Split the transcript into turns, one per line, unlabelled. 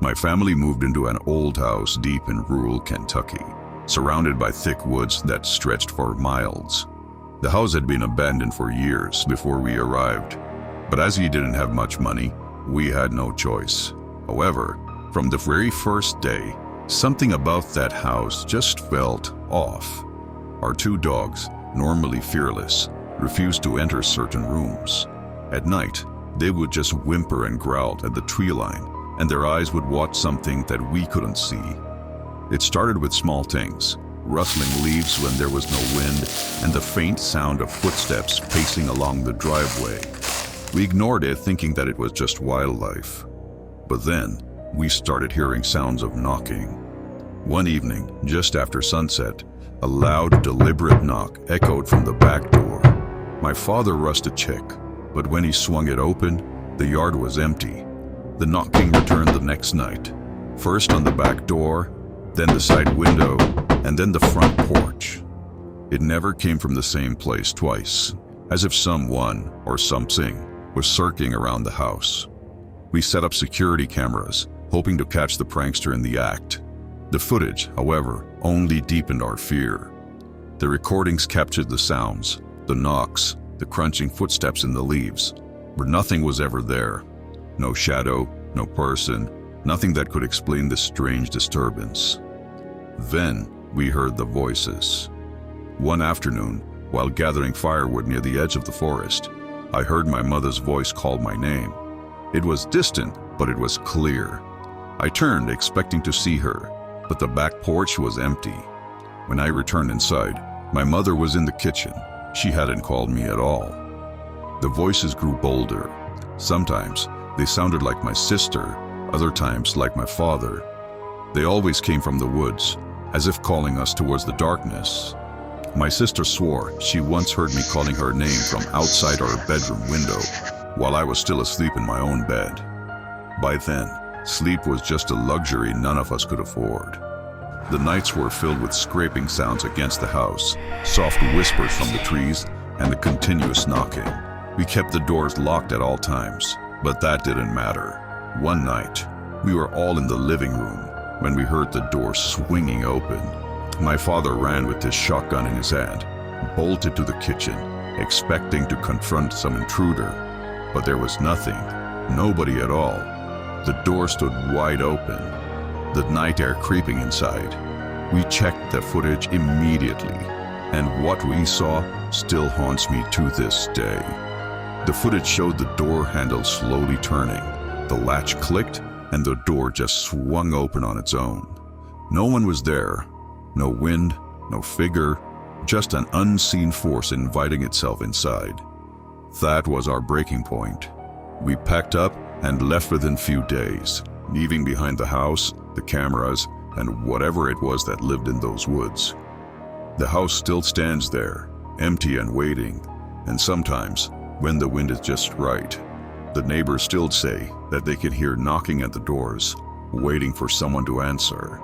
My family moved into an old house deep in rural Kentucky, surrounded by thick woods that stretched for miles. The house had been abandoned for years before we arrived, but as we didn't have much money, we had no choice. However, from the very first day, something about that house just felt off. Our two dogs, normally fearless, refused to enter certain rooms. At night, they would just whimper and growl at the tree line, and their eyes would watch something that we couldn't see. It started with small things, rustling leaves when there was no wind, and the faint sound of footsteps pacing along the driveway. We ignored it, thinking that it was just wildlife. But then, we started hearing sounds of knocking. One evening, just after sunset, a loud, deliberate knock echoed from the back door. My father rushed to check, but when he swung it open, the yard was empty. The knocking returned the next night, first on the back door, then the side window, and then the front porch. It never came from the same place twice, as if someone or something was circling around the house. We set up security cameras, hoping to catch the prankster in the act. The footage, however, only deepened our fear. The recordings captured the sounds, the knocks, the crunching footsteps in the leaves, but nothing was ever there. No shadow, no person, nothing that could explain this strange disturbance. Then we heard the voices. One afternoon, while gathering firewood near the edge of the forest, I heard my mother's voice call my name. It was distant, but it was clear. I turned, expecting to see her, but the back porch was empty. When I returned inside, my mother was in the kitchen. She hadn't called me at all. The voices grew bolder. Sometimes they sounded like my sister, other times like my father. They always came from the woods, as if calling us towards the darkness. My sister swore she once heard me calling her name from outside our bedroom window, while I was still asleep in my own bed. By then, sleep was just a luxury none of us could afford. The nights were filled with scraping sounds against the house, soft whispers from the trees, and the continuous knocking. We kept the doors locked at all times, but that didn't matter. One night, we were all in the living room when we heard the door swinging open. My father ran with his shotgun in his hand, bolted to the kitchen, expecting to confront some intruder. But there was nothing, nobody at all. The door stood wide open, the night air creeping inside. We checked the footage immediately, and what we saw still haunts me to this day. The footage showed the door handle slowly turning, the latch clicked, and the door just swung open on its own. No one was there, no wind, no figure, just an unseen force inviting itself inside. That was our breaking point. We packed up and left within few days, leaving behind the house, the cameras, and whatever it was that lived in those woods. The house still stands there, empty and waiting, and sometimes, when the wind is just right, the neighbors still say that they can hear knocking at the doors, waiting for someone to answer.